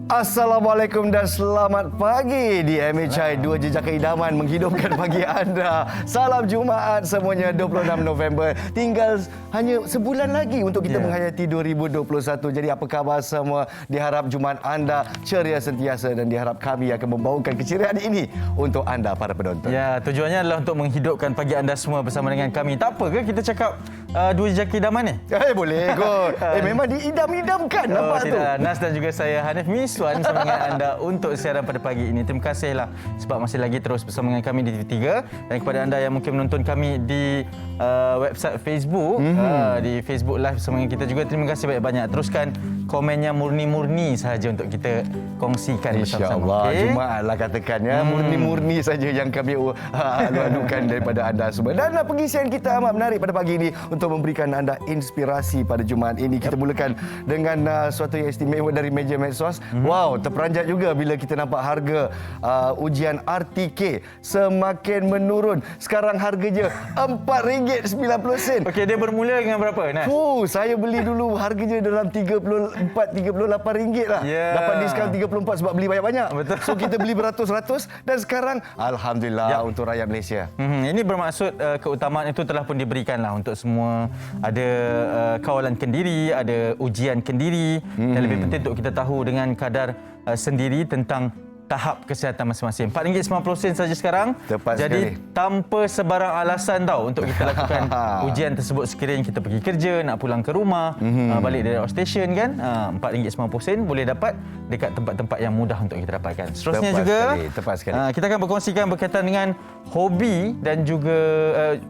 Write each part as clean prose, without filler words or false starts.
Assalamualaikum dan selamat pagi di MHI 2 Jejak Keidaman menghidupkan pagi anda. Salam Jumaat semuanya, 26 November. Tinggal hanya sebulan lagi untuk kita menghayati 2021. Jadi apa khabar semua? Diharap Jumaat anda ceria sentiasa dan diharap kami akan membawakan keceriaan ini untuk anda para penonton. Ya, tujuannya adalah untuk menghidupkan pagi anda semua bersama dengan kami. Tak apa ke kita cakap 2 Jejak Keidaman ni? Boleh kot. Memang diidam-idamkan. Nampak tu? Nas dan juga saya Hanif Miswan bersama dengan anda untuk siaran pada pagi ini. Terima kasihlah sebab masih lagi terus bersama dengan kami di TV3 dan kepada anda yang mungkin menonton kami di website Facebook, di Facebook Live bersama dengan kita juga. Terima kasih banyak-banyak. Teruskan komennya murni-murni sahaja untuk kita kongsikan bersama-sama. InsyaAllah. Okay? Jumaat lah katakan ya. Murni-murni saja yang kami adu-adukan daripada anda semua. Dan pengisian kita amat menarik pada pagi ini untuk memberikan anda inspirasi pada Jumaat ini. Kita mulakan dengan suatu yang istimewa dari meja medsos. Wow, terperanjat juga bila kita nampak harga ujian RTK semakin menurun. Sekarang harganya RM4.90. Okey, dia bermula dengan berapa, Nas? Saya beli dulu harganya dalam RM34-38 lah. Dapat diskaun 34 sebab beli banyak-banyak. Betul. So kita beli beratus-ratus dan sekarang alhamdulillah untuk rakyat Malaysia. Ini bermaksud keutamaan itu telah pun diberikanlah untuk semua. Ada kawalan kendiri, ada ujian kendiri dan lebih penting untuk kita tahu dengan kadar sendiri tentang tahap kesihatan masing-masing. RM4.90 saja sekarang. Tepat jadi sekali. tanpa sebarang alasan untuk kita lakukan ujian tersebut sekiranya kita pergi kerja, nak pulang ke rumah, balik dari outstation kan, RM4.90 boleh dapat dekat tempat-tempat yang mudah untuk kita dapatkan. Seterusnya Tepat sekali. kita akan berkongsikan berkaitan dengan hobi dan juga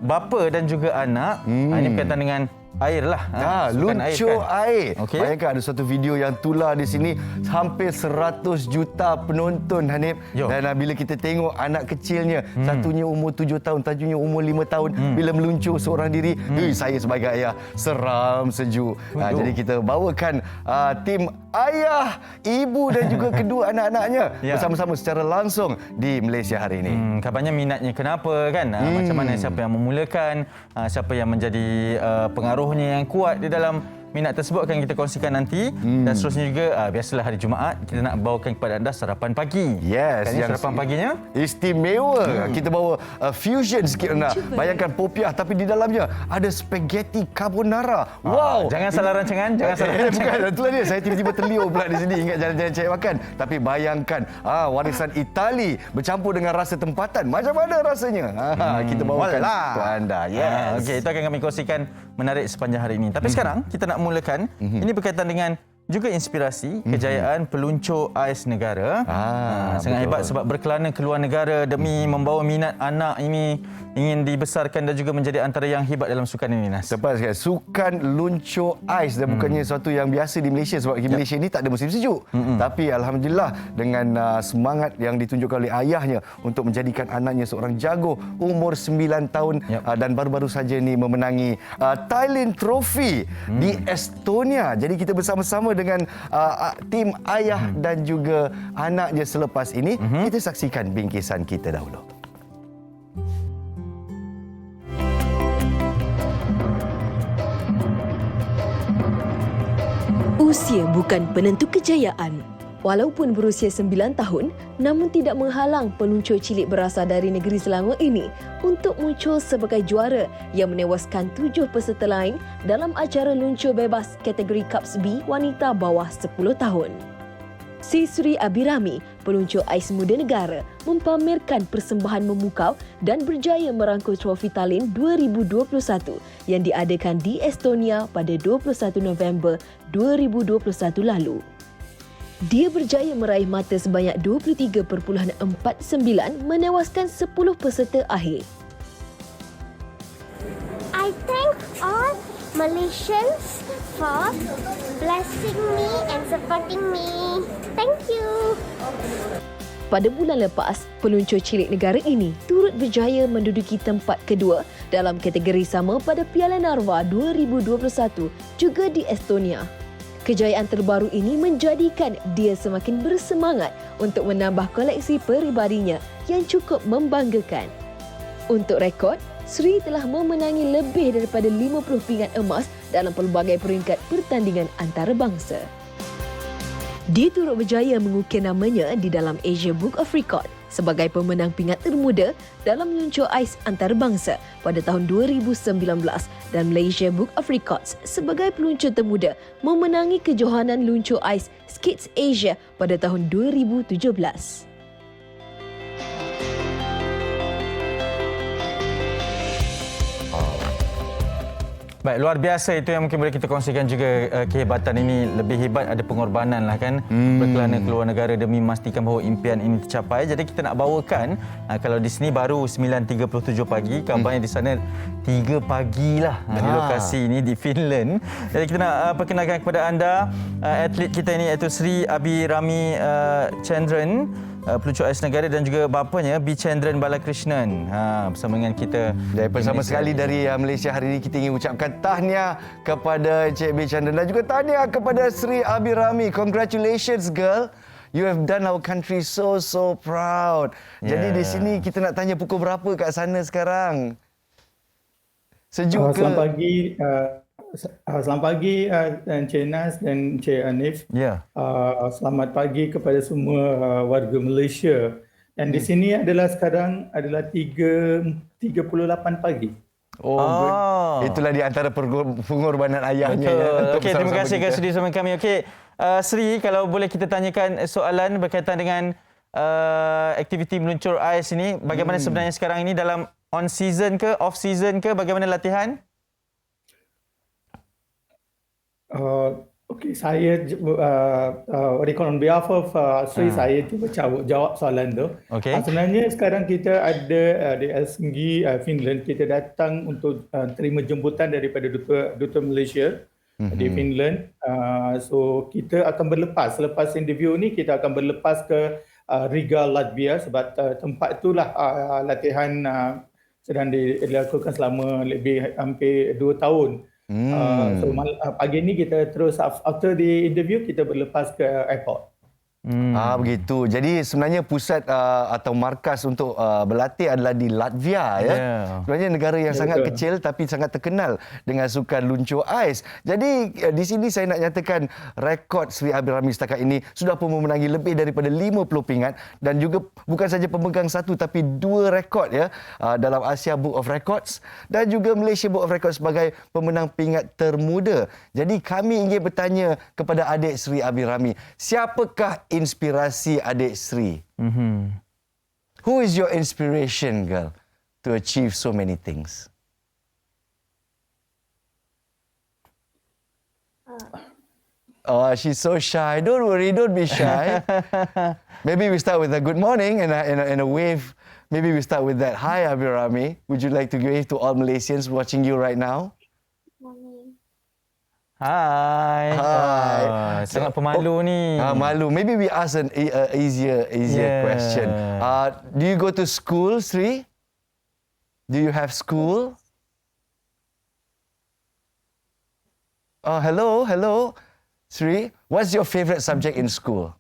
bapa dan juga anak. Ini berkaitan dengan air lah. Luncur air. Okey. Bayangkan ada satu video yang tular di sini hampir 100 juta penonton, Hanif. Dan bila kita tengok anak kecilnya, satunya umur 7 tahun, satunya umur 5 tahun, bila meluncur seorang diri, saya sebagai ayah seram sejuk. Jadi kita bawakan tim ayah, ibu dan juga kedua anak-anaknya bersama-sama secara langsung di Malaysia hari ini. Kabarnya minatnya kenapa kan? Macam mana, siapa yang memulakan, siapa yang menjadi pengaruhnya yang kuat di dalam minat tersebut akan kita kongsikan nanti. Dan seterusnya juga biasalah hari Jumaat kita nak bawakan kepada anda sarapan pagi. Yes, yang sarapan paginya istimewa. Kita bawa fusion sikit anda. Bayangkan popiah tapi di dalamnya ada spaghetti carbonara. Wow, jangan salah rancangan, jangan salah rancangan. Bukan, itulah dia. Saya tiba-tiba terliur pula di sini ingat jalan-jalan cari makan. Tapi bayangkan warisan Itali bercampur dengan rasa tempatan. Macam mana rasanya? Kita bawakan untuk anda. Yes. Okey, itu akan kami kongsikan menarik sepanjang hari ini. Tapi sekarang kita nak mulakan, ini berkaitan dengan juga inspirasi kejayaan peluncur ais negara. Sangat hebat sebab berkelana keluar negara demi membawa minat anak ini ingin dibesarkan dan juga menjadi antara yang hebat dalam sukan ini, Nas. Tepat sekali. Sukan luncur ais dan bukannya sesuatu yang biasa di Malaysia sebab di Malaysia ini tak ada musim sejuk. Tapi alhamdulillah dengan semangat yang ditunjukkan oleh ayahnya untuk menjadikan anaknya seorang jago umur 9 tahun dan baru-baru saja ni memenangi Thailand Trophy di Estonia. Jadi kita bersama-sama dengan tim ayah dan juga anaknya selepas ini. Kita saksikan bingkisan kita dahulu. Usia bukan penentu kejayaan. Walaupun berusia 9 tahun, namun tidak menghalang peluncur cilik berasal dari negeri Selangor ini untuk muncul sebagai juara yang menewaskan 7 peserta lain dalam acara luncur bebas kategori Cups B wanita bawah 10 tahun. Sri Abirami, peluncur ais muda negara, mempamerkan persembahan memukau dan berjaya merangkul trofi Tallinn 2021 yang diadakan di Estonia pada 21 November 2021 lalu. Dia berjaya meraih mata sebanyak 23.49 menewaskan 10 peserta akhir. I thank all Malaysians for blessing me and supporting me. Thank you. Pada bulan lepas, peluncur cilik negara ini turut berjaya menduduki tempat kedua dalam kategori sama pada Piala Narva 2021 juga di Estonia. Kejayaan terbaru ini menjadikan dia semakin bersemangat untuk menambah koleksi peribadinya yang cukup membanggakan. Untuk rekod, Sri telah memenangi lebih daripada 50 pingat emas dalam pelbagai peringkat pertandingan antarabangsa. Dia turut berjaya mengukir namanya di dalam Asia Book of Record sebagai pemenang pingat termuda dalam meluncur ais antarabangsa pada tahun 2019 dan Malaysia Book of Records sebagai peluncur termuda memenangi kejohanan luncur ais Skids Asia pada tahun 2017. Baik, luar biasa itu yang mungkin boleh kita kongsikan juga. Kehebatan ini lebih hebat, ada pengorbanan lah kan, berkelana keluar negara demi memastikan bahawa impian ini tercapai. Jadi kita nak bawakan, kalau di sini baru 9.37 pagi, kabarnya di sana 3 pagi lah di lokasi ini di Finland. Jadi kita nak perkenalkan kepada anda atlet kita ini iaitu Sri Abirami Chandran, peluncur ais negara, dan juga bapanya B. Chandran Balakrishnan bersama dengan kita. Dan bersama sekali dari Malaysia hari ini kita ingin ucapkan tahniah kepada Encik B. Chandran dan juga tahniah kepada Sri Abirami. Congratulations girl. You have done our country so proud. Jadi di sini kita nak tanya pukul berapa kat sana sekarang? Sejuk ke? Selamat pagi Encik Nas dan Encik Hanif. Ya. Selamat pagi kepada semua warga Malaysia. Dan di sini sekarang adalah 3.38 pagi. Itulah di antara pengorbanan ayahnya. Betul. Okey, terima kasih kerana sudi bersama kami. Okey, Sri, kalau boleh kita tanyakan soalan berkaitan dengan aktiviti meluncur ais ini, bagaimana sebenarnya sekarang ini, dalam on season ke off season ke, bagaimana latihan? Okey, saya on behalf of Sri, saya cuba jawab soalan tu. Okey. Sebenarnya sekarang kita ada di Helsinki, Finland, kita datang untuk terima jemputan daripada Duta Malaysia di Finland. So kita akan berlepas, selepas interview ni kita akan berlepas ke Riga, Latvia, sebab tempat itulah latihan sedang dilakukan selama hampir 2 tahun. So pagi ni kita terus, after the interview, kita berlepas ke airport. Begitu. Jadi sebenarnya pusat atau markas untuk berlatih adalah di Latvia, ya. Sebenarnya negara yang sangat kecil tapi sangat terkenal dengan sukan luncur ais. Jadi di sini saya nak nyatakan rekod Sri Abirami setakat ini sudah pun memenangi lebih daripada 50 pingat dan juga bukan saja pemegang 1 tapi 2 rekod, ya, dalam Asia Book of Records dan juga Malaysia Book of Records sebagai pemenang pingat termuda. Jadi kami ingin bertanya kepada adik Sri Abirami, siapakah inspirasi adik Sri? Who is your inspiration, girl, to achieve so many things? Oh, she's so shy. Don't worry, don't be shy. Maybe we start with a good morning and a wave. Maybe we start with that. Hi, Abirami. Would you like to wave to all Malaysians watching you right now? Hai. Sangat pemalu ni. Malu. Maybe we ask an easier question. Do you go to school, Sri? Do you have school? Hello, Sri. What's your favorite subject in school?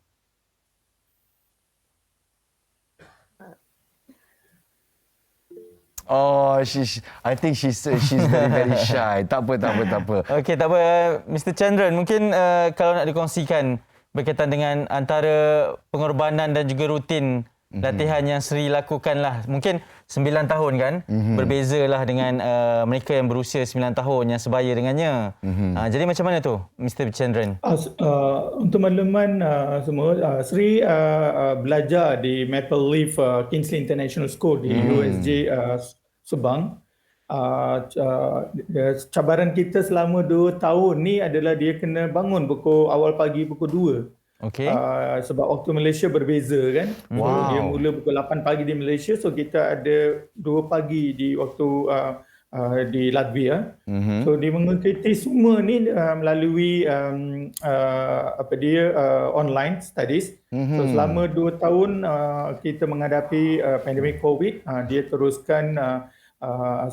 Oh, I think she's very shy. Tak apa. Okey, tak apa, Mr. Chandran. Mungkin kalau nak dikongsikan berkaitan dengan antara pengorbanan dan juga rutin latihan yang Sri lakukan lah. Mungkin 9 tahun kan, berbezalah dengan mereka yang berusia 9 tahun yang sebaya dengannya. Jadi macam mana tu, Mr. Chandran? Untuk makluman semua, Sri belajar di Maple Leaf Kingsley International School di USJ Subang. Cabaran kita selama 2 tahun ni adalah dia kena bangun awal pagi pukul 2. Okey. Sebab waktu Malaysia berbeza kan. So, dia mula pukul 8 pagi di Malaysia, so kita ada 2 pagi di waktu di Latvia. So dia mengikuti semua ni melalui online studies. So selama 2 tahun kita menghadapi pandemik COVID, dia teruskan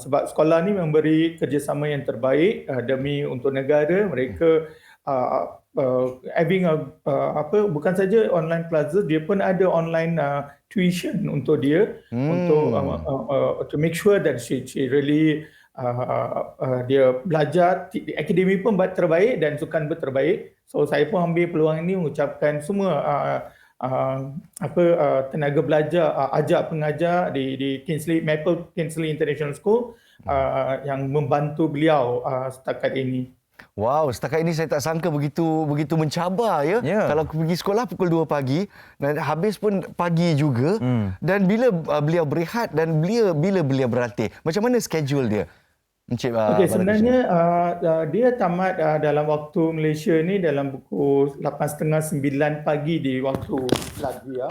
sebab sekolah ni memberi kerjasama yang terbaik demi untuk negara. Mereka having bukan saja online classes, dia pun ada online tuition untuk dia, untuk to make sure that she really dia belajar, akademik pun terbaik dan sukan pun terbaik. So saya pun ambil peluang ini mengucapkan semua tenaga belajar, ajar pengajar di Maple Kingsley International School yang membantu beliau setakat ini. Wow, setakat ini saya tak sangka begitu mencabar ya. Kalau pergi sekolah pukul 2 pagi dan habis pun pagi juga. Dan bila beliau berehat dan bila beliau berlatih, macam mana schedule dia? Encik Okey, sebenarnya dia tamat dalam waktu Malaysia ni dalam pukul 8.30 9 pagi di waktu Latvia.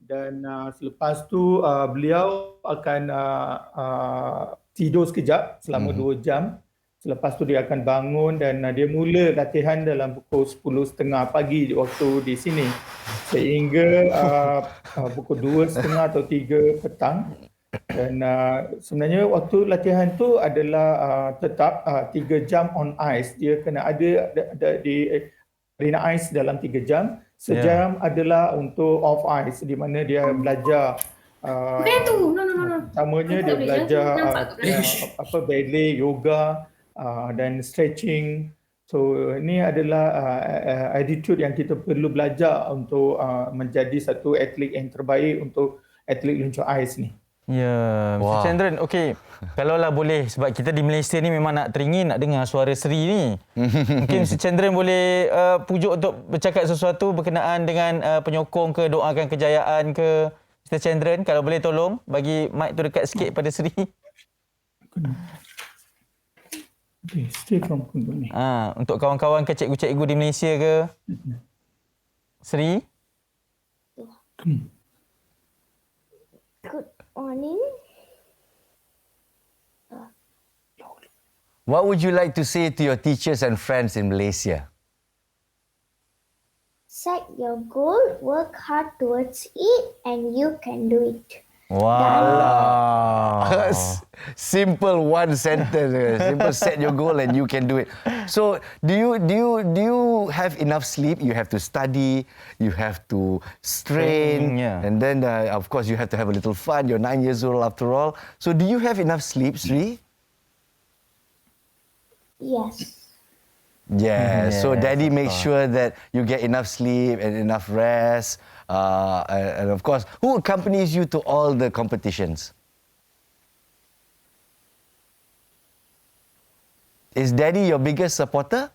Dan selepas tu beliau akan tidur sekejap selama 2 jam. Selepas tu dia akan bangun dan dia mula latihan dalam pukul 10.30 pagi di waktu di sini. Sehingga pukul 2.30 atau 3 petang. Dan sebenarnya waktu latihan tu adalah tetap 3 jam on ice. Dia kena ada di arena ice dalam 3 jam. Sejam adalah untuk off ice di mana dia belajar pertamanya dia belajar ballet, yoga dan stretching. So ini adalah attitude yang kita perlu belajar untuk menjadi satu atlet yang terbaik untuk atlet luncur ais ni. Ya, Mr. Chandran, okey. Kalaulah boleh, sebab kita di Malaysia ni memang nak teringin nak dengar suara Sri ni. Mungkin Mr. Chandran boleh pujuk untuk bercakap sesuatu berkenaan dengan penyokong ke, doakan kejayaan ke. Mr. Chandran, kalau boleh tolong bagi mic tu dekat sikit pada Sri. Okay, stay from ni. Untuk kawan-kawan ke cikgu-cikgu di Malaysia ke. Sri? Good morning. What would you like to say to your teachers and friends in Malaysia? Set your goal, work hard towards it, and you can do it. Wow. Simple one sentence. Simple, set your goal and you can do it. So, do you have enough sleep? You have to study, you have to strain, and then of course you have to have a little fun. You're 9 years old after all. So, do you have enough sleep, Sri? Yes. Yeah. So, Daddy makes sure that you get enough sleep and enough rest. And of course, who accompanies you to all the competitions? Is Daddy your biggest supporter?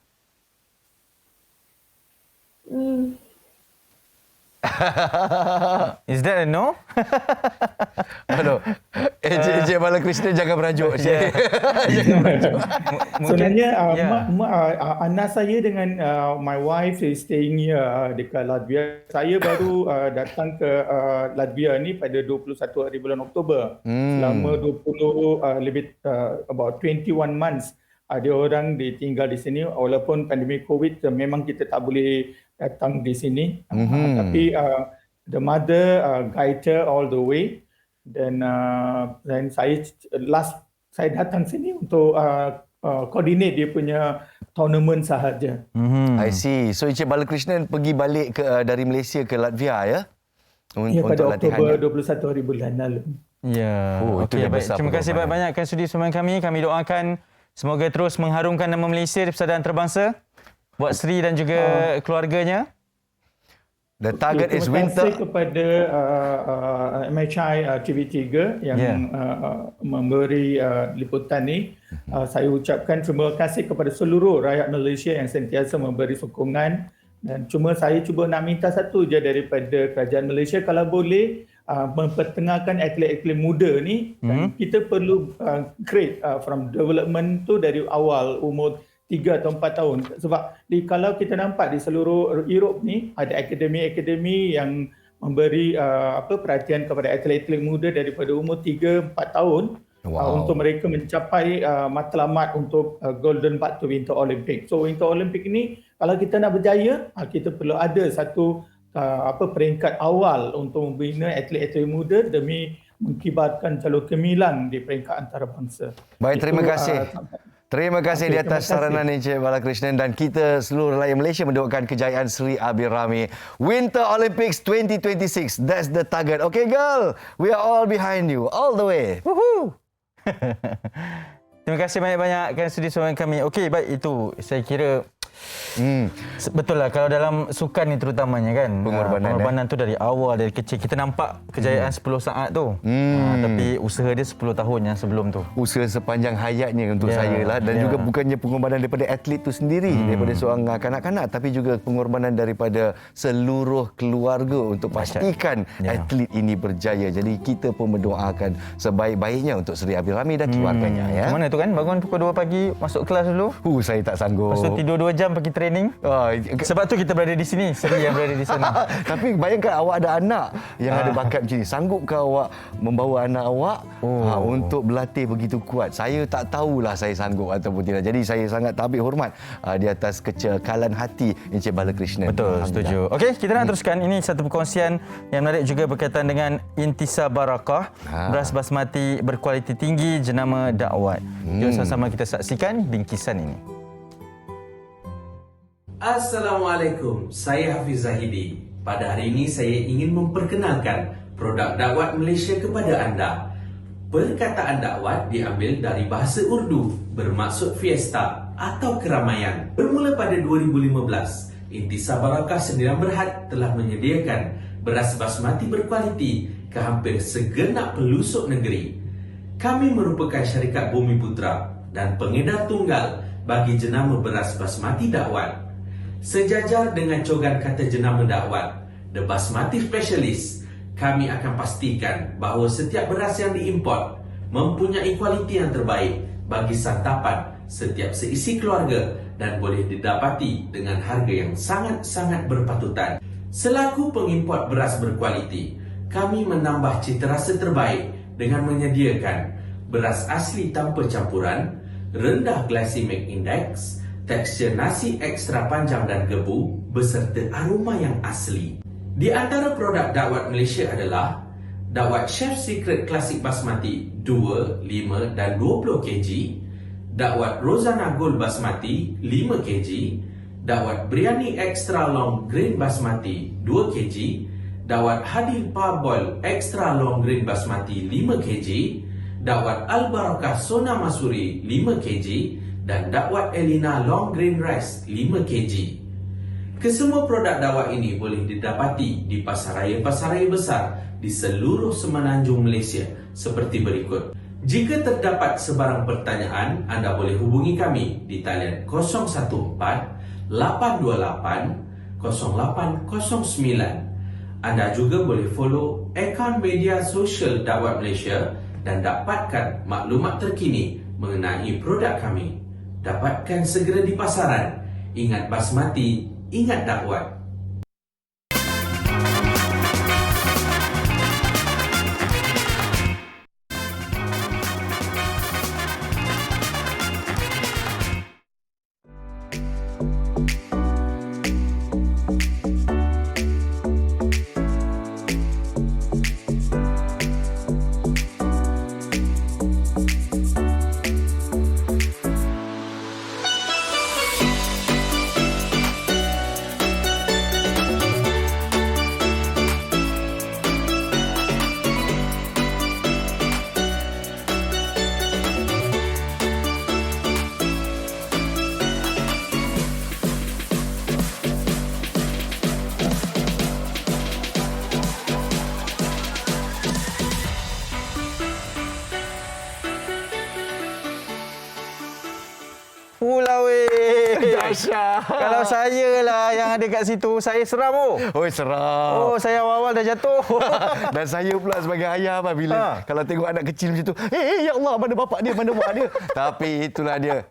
Is that a no? Aduh, Encik Balakrishnan jangan merajuk. Jangan merajuk. Sebenarnya anak saya dengan my wife is staying here dekat Latvia. Saya baru datang ke Latvia ni pada 21 hari bulan Oktober. Selama 20 about 21 months ada orang ditinggal di sini walaupun pandemik COVID memang kita tak boleh datang di sini. Tapi the mother guided all the way dan saya datang sini untuk coordinate dia punya tournament sahaja. I see. So Encik Balakrishnan pergi balik dari Malaysia ke Latvia ya? Ya, pada Oktober 21 hari bulan lalu. Ya. Okey, baik. Terima kasih banyak-banyak kan sudi sumbangan kami. Kami doakan semoga terus mengharumkan nama Malaysia di Persadaran Antarabangsa buat Sri dan juga keluarganya. The target is winter. Terima kasih kepada MHI TV3 yang memberi liputan ni. Saya ucapkan terima kasih kepada seluruh rakyat Malaysia yang sentiasa memberi sokongan. Dan saya cuba nak minta satu je daripada kerajaan Malaysia, kalau boleh mempertengahkan atlet-atlet muda ni. Kita perlu create from development tu dari awal umur 3 atau 4 tahun. Sebab kalau kita nampak di seluruh Europe ni ada akademi-akademi yang memberi perhatian kepada atlet-atlet muda daripada umur 3-4 tahun untuk mereka mencapai matlamat untuk Golden Path to Winter Olympic. So Winter Olympic ni kalau kita nak berjaya, kita perlu ada satu peringkat awal untuk membina atlet-atlet muda demi mengkibarkan jalur gemilang di peringkat antarabangsa. Baik, terima kasih. Terima kasih di atas saranan Encik Balakrishnan dan kita seluruh rakyat Malaysia mendoakan kejayaan Sri Abirami. Winter Olympics 2026, that's the target. Okay girl, we are all behind you, all the way. Woohoo! Terima kasih banyak-banyak kerana sudi bersama kami. Okey, baik, itu saya kira betul lah kalau dalam sukan ni terutamanya kan pengorbanan tu dari awal, dari kecil kita nampak kejayaan 10 saat tu tapi usaha dia 10 tahun yang sebelum tu, usaha sepanjang hayatnya untuk saya lah, dan juga bukannya pengorbanan daripada atlet tu sendiri, daripada seorang kanak-kanak, tapi juga pengorbanan daripada seluruh keluarga untuk pastikan atlet ini berjaya. Jadi kita pun mendoakan sebaik-baiknya untuk Seri Abil Rami dan keluarganya. Macam mana tu kan, bangun pukul 2 pagi masuk kelas dulu, Saya tak sanggup. lepas tu tidur 2 jam pergi training. Sebab tu kita berada di sini, Seri yang berada di sana. Tapi bayangkan awak ada anak yang ada bakat macam ni. Sanggupkah awak membawa anak awak untuk berlatih begitu kuat? Saya tak tahulah saya sanggup ataupun tidak. Jadi saya sangat tabik hormat di atas kecekalan hati Encik Balakrishnan. Betul, setuju. Okey, kita nak teruskan. Ini satu perkongsian yang menarik juga berkaitan dengan Intisar Barakah, beras basmati berkualiti tinggi jenama Dakwat. Jom sama-sama kita saksikan bingkisan ini. Assalamualaikum, saya Hafiz Zahidi. Pada hari ini saya ingin memperkenalkan produk Dakwat Malaysia kepada anda. Perkataan dakwat diambil dari bahasa Urdu bermaksud fiesta atau keramaian. Bermula pada 2015, Intisar Barakah Sendirian Berhad telah menyediakan beras basmati berkualiti ke hampir segenap pelosok negeri. Kami merupakan syarikat Bumi Putra dan pengedar tunggal bagi jenama beras basmati Dakwat. Sejajar dengan cogan kata jenama Dakwat, The Basmati Specialist, kami akan pastikan bahawa setiap beras yang diimport mempunyai kualiti yang terbaik bagi santapan setiap seisi keluarga dan boleh didapati dengan harga yang sangat-sangat berpatutan. Selaku pengimport beras berkualiti, kami menambah citarasa terbaik dengan menyediakan beras asli tanpa campuran, rendah glycemic index, tekstur nasi ekstra panjang dan gebu beserta aroma yang asli. Di antara produk Dakwat Malaysia adalah Dakwat Chef Secret Classic Basmati 2, 5 dan 20 kg, Dakwat Rozana Gold Basmati 5 kg, Dakwat Biryani Extra Long Grain Basmati 2 kg, Dakwat Hadil Parboil Extra Long Grain Basmati 5 kg, Dakwat Al Barakah Sona Masuri 5 kg, dan Dakwat Elina Long Grain Rice 5 kg. Kesemua produk dakwat ini boleh didapati di pasaraya-pasaraya besar di seluruh semenanjung Malaysia seperti berikut. Jika terdapat sebarang pertanyaan, anda boleh hubungi kami di talian 014 828 0809. Anda juga boleh follow akaun media sosial Dakwat Malaysia dan dapatkan maklumat terkini mengenai produk kami. Dapatkan segera di pasaran. Ingat basmati, ingat dakwat. Dahsyat. Kalau saya lah yang ada kat situ, saya seram. Seram. Saya awal-awal dah jatuh. Dan saya pula sebagai ayah bila kalau tengok anak kecil macam tu, ya Allah, mana bapak dia, mana mak dia. Tapi itulah dia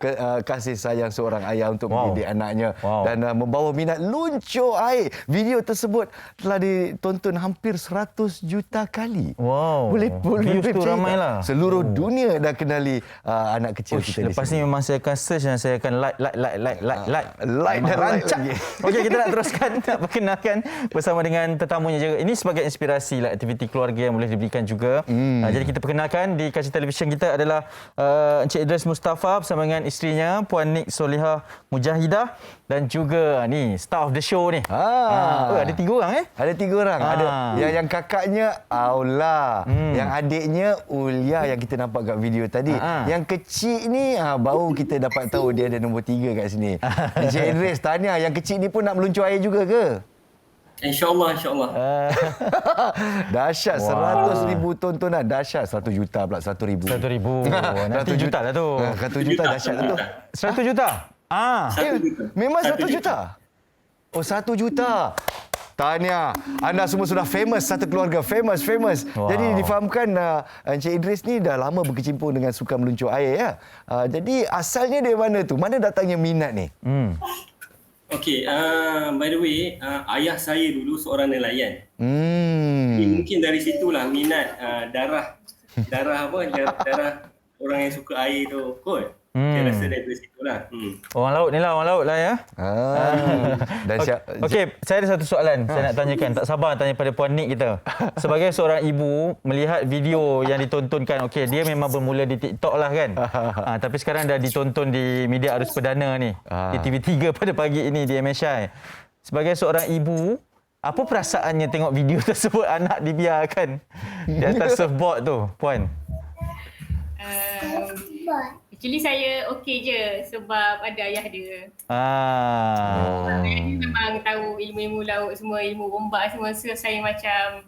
kasih sayang seorang ayah untuk mendidik anaknya dan membawa minat luncur air. Video tersebut telah ditonton hampir 100 juta kali. Boleh views tu ramai lah. Seluruh dunia dah kenali anak kecil kita di sini. Lepas ni memang saya akan search dan saya akan like. Light dan light rancak. lagi. Okey, kita nak teruskan, nak perkenalkan bersama dengan tetamunya juga. Ini sebagai inspirasi lah, aktiviti keluarga yang boleh diberikan juga. Jadi kita perkenalkan di kaca televisyen kita adalah Encik Idris Mustafa bersama dengan isterinya Puan Nik Solihah Mujahidah dan juga ni star of the show ni. Ada 3 orang Ada 3 orang. Ada yang kakaknya Aula, yang adiknya Ulia yang kita nampak kat video tadi. Yang kecil ni baru kita dapat tahu dia ada nombor 3 kat sini. Encik Idris, tahniah. Yang kecil ni pun nak meluncur air juga ke? InsyaAllah. Dahsyat, 100,000 tontonan. Dahsyat, 1 juta pula, 100,000. 100,000. Nanti juta lah tu. 1 juta dahsyat lah tu. 100 juta? 1 juta. Memang 1 juta? Oh, 1 juta. Tahniah. Anda semua sudah famous, satu keluarga famous. Wow. Jadi difahamkan Encik Idris ni dah lama berkecimpung dengan sukan meluncur air ya. Jadi asalnya dari mana tu? Mana datangnya minat ni? Okey, by the way, ayah saya dulu seorang nelayan. Mungkin dari situlah minat darah orang yang suka air tu kot. Saya rasa dari situlah. Orang laut lah ya. Dahsyat. Okey, saya ada satu soalan saya nak tanyakan. Tak sabar tanya pada Puan Nik kita. Sebagai seorang ibu melihat video yang ditontonkan, okey dia memang bermula di TikTok lah kan. Tapi sekarang dah ditonton di media arus perdana ni. Di TV3 pada pagi ini di MSI. Sebagai seorang ibu, apa perasaannya tengok video tersebut anak dibiarkan di atas surfboard tu, Puan? Actually saya okey je sebab ada ayah dia. Ayah dia memang tahu ilmu-ilmu laut semua, ilmu ombak semua. So saya macam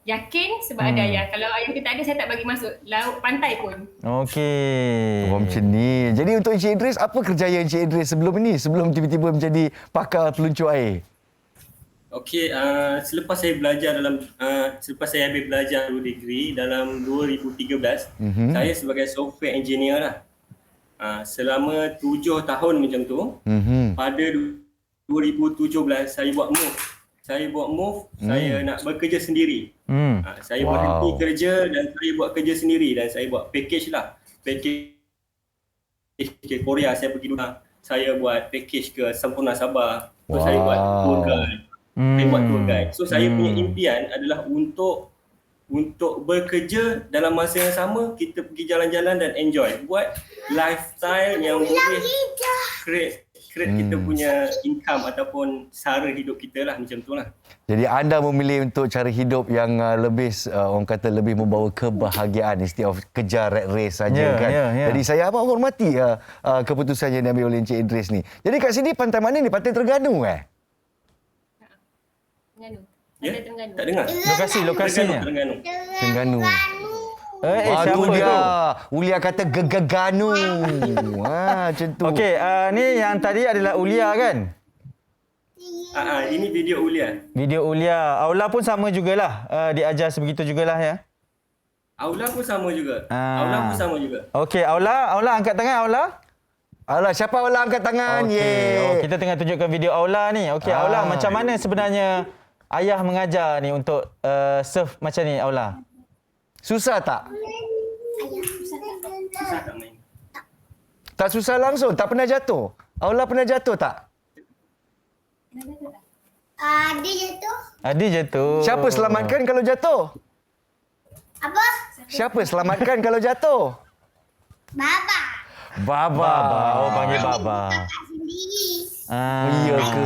yakin sebab ada ayah. Kalau ayah dia tak ada, saya tak bagi masuk laut pantai pun. Okey. Oh, macam ni. Jadi untuk Encik Idris, apa kerjaya Encik Idris sebelum ni? Sebelum tiba-tiba menjadi pakar peluncur air? Okey, selepas saya habis belajar degree dalam 2013, saya sebagai software engineer lah. Selama 7 tahun macam tu. Pada 2017 saya buat move. Saya nak bekerja sendiri. Saya berhenti kerja dan saya buat kerja sendiri dan saya buat package ke Korea. Saya pergi dulu. Saya buat package ke Sempurna Sabah. So saya buat tour guide. So saya punya impian adalah untuk bekerja dalam masa yang sama, kita pergi jalan-jalan dan enjoy. Buat lifestyle yang boleh create kita punya income ataupun sara hidup kita lah, macam tu lah. Jadi anda memilih untuk cara hidup yang lebih, orang kata lebih membawa kebahagiaan instead of kejar rat race saja kan. Jadi saya amat hormati keputusan yang diambil oleh Encik Idris ni. Jadi kat sini pantai mana ni? Pantai Terengganu Terengganu. Tak dengar? Lokasinya. Terengganu. Siapa dia. tu? Ulia kata gegaganu. Macam tu. Okey, ni yang tadi adalah Ulia kan? Ini video Ulia. Video Ulia. Aula pun sama jugalah. Diajar sebegitu jugalah ya. Aula pun sama juga. Okey, Aula angkat tangan Aula. Alah, siapa Aula angkat tangan? Okey. Kita tengah tunjukkan video Aula ni. Okey, Aula macam mana sebenarnya ayah mengajar ni untuk surf macam ni Aula? Susah tak? Susah tak main? Tak susah langsung? Tak pernah jatuh? Aula pernah jatuh tak? Dia jatuh. Siapa selamatkan kalau jatuh? Apa? Siapa selamatkan kalau jatuh? Baba. Baba. Oh, panggil Baba. Kakak sendiri. Ya ke?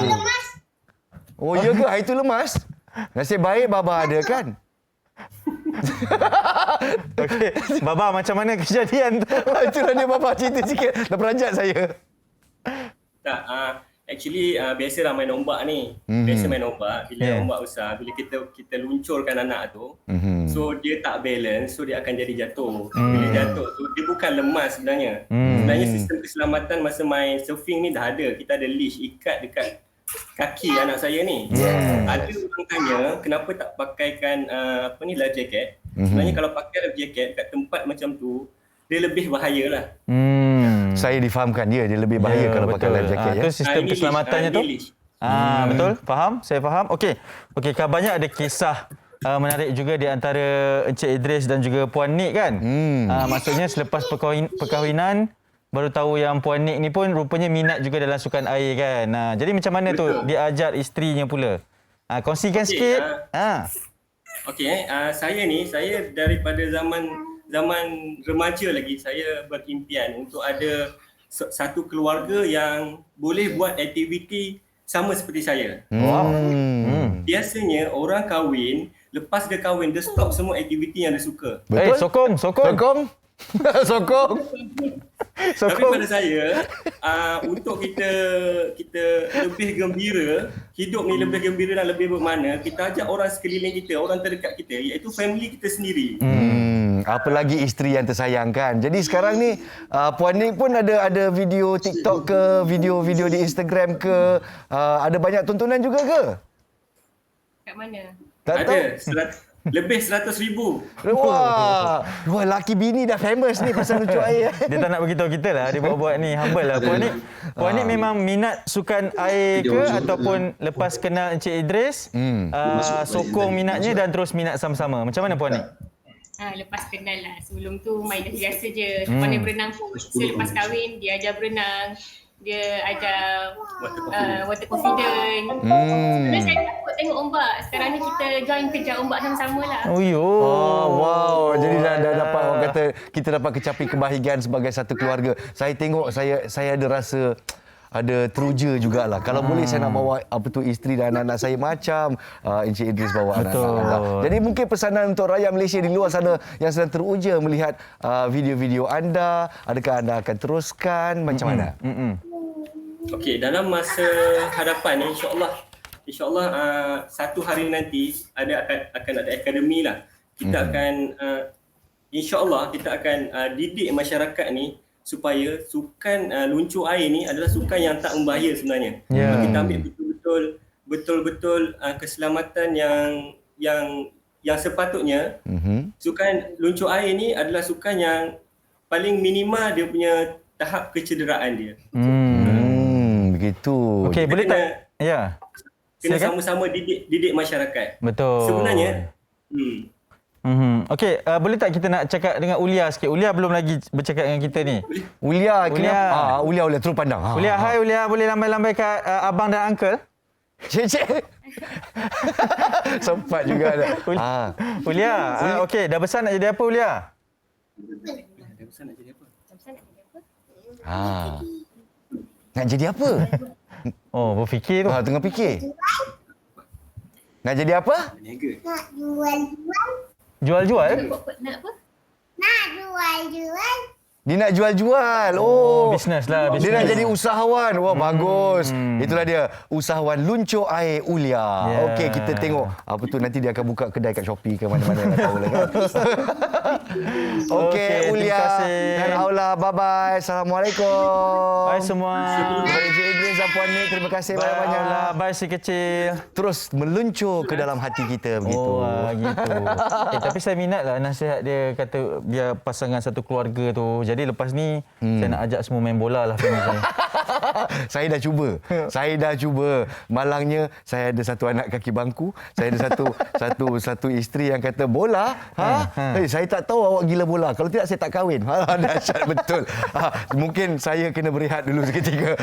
Oh, ya ke? Hari tu lemas? Nasib baik Baba ada kan? Okey, Baba macam mana kejadian tu? Itulah dia Baba cerita sikit. Dah peranjat saya. Tak, actually biasalah main ombak ni. Biasa main ombak. Bila ombak besar, bila kita luncurkan anak tu, so dia tak balance, so dia akan jadi jatuh. Bila jatuh tu, dia bukan lemas sebenarnya. Sebenarnya sistem keselamatan masa main surfing ni dah ada. Kita ada leash ikat dekat kaki anak saya ni. Ada orang tanya kenapa tak pakaikan life jacket. Sebenarnya kalau pakai life jacket kat tempat macam tu, dia lebih bahayalah. Saya difahamkan dia lebih bahaya kalau pakai life jacket ya. Itu sistem keselamatannya tu. Betul, faham? Saya faham. Okey, kabarnya ada kisah menarik juga di antara Encik Idris dan juga Puan Nik kan. Maksudnya selepas perkahwinan baru tahu yang Puan Nik ni pun rupanya minat juga dalam sukan air kan. Jadi macam mana tu dia ajar isterinya pula? Kongsikan sikit. Saya daripada zaman remaja lagi saya berimpian untuk ada satu keluarga yang boleh buat aktiviti sama seperti saya. Biasanya orang kahwin, lepas dia kahwin dia stop semua aktiviti yang dia suka. Betul? Sokong. Sokong. Tapi pada saya, untuk kita lebih gembira, hidup ni lebih gembira dan lebih bermakna, kita ajak orang sekeliling kita, orang terdekat kita, iaitu family kita sendiri. Apalagi isteri yang tersayang kan. Jadi sekarang ni Puan Nik pun ada video TikTok ke, video-video di Instagram ke, ada banyak tontonan juga ke? Kat mana? Tak tahu. Ada lebih 100,000. Wah, laki bini dah famous ni pasal lucu air. Dia tak nak beritahu kita lah. Dia buat-buat ni. Humble lah. Puan Nik memang minat sukan air ke ataupun lepas kenal Encik Idris, sokong minatnya dan terus minat sama-sama. Macam mana Puan Nik? Lepas kenal lah. Sebelum tu main biasa je. Pandai berenang pun. Selepas kahwin, dia ajar berenang. Dia ajar water confident. Sebenarnya saya takut tengok ombak. Sekarang ni kita join kejar ombak sama-sama lah. Wow. Jadi dah dapat, orang kata kita dapat kecapi kebahagiaan sebagai satu keluarga. Saya tengok, saya ada rasa ada teruja jugalah. Kalau boleh saya nak bawa isteri dan anak-anak saya macam Encik Idris bawa anak-anak. Jadi mungkin pesanan untuk rakyat Malaysia di luar sana yang sedang teruja melihat video-video anda, adakah anda akan teruskan macam mana? Okey, dalam masa hadapan ni insya-Allah satu hari nanti akan ada akademi lah. Kita akan insya-Allah kita akan didik masyarakat ni supaya sukan luncur air ni adalah sukan yang tak membahaya sebenarnya. Kita ambil betul-betul keselamatan yang sepatutnya. Sukan luncur air ni adalah sukan yang paling minima dia punya tahap kecederaan dia. Begitu. Okey, boleh tak? Ya. Kena sama-sama didik masyarakat. Betul. Sebenarnya Okey, boleh tak kita nak cakap dengan Ulia sikit? Ulia belum lagi bercakap dengan kita ni. Ulia, terus pandang. Ulia, hai Ulia, boleh lambai-lambai kat abang dan uncle? Cik. Sempat juga dah. Ulia, okey, dah besar nak jadi apa Ulia? Dah besar nak jadi apa? Nak jadi apa? Berfikir tu. Tengah fikir. Nak jadi apa? Berniaga. Nak jual-jual. Jual-jual? Nak apa? Nak jual-jual. Dia nak jual-jual. Bisnes lah. Dia nak jadi usahawan. Wah, bagus. Itulah dia. Usahawan luncur air Ulia. Okey, kita tengok. Apa tu nanti dia akan buka kedai kat Shopee ke mana-mana. Tak tahu lah kan. Okey, Ulia dan Aula. Bye-bye. Assalamualaikum. Bye semua. Encik Idris dan Puan Nik, terima kasih banyak-banyak. Bye si kecil. Terus meluncur ke dalam hati kita begitu. Gitu. Tapi saya minat lah nasihat dia, kata biar pasangan satu keluarga tu. Jadi lepas ni saya nak ajak semua main bola lah family saya. Saya dah cuba. Malangnya saya ada satu anak kaki bangku. Saya ada satu isteri yang kata bola. Saya tak tahu awak gila bola. Kalau tidak saya tak kahwin. Dahsyat betul. Mungkin saya kena berehat dulu seketika.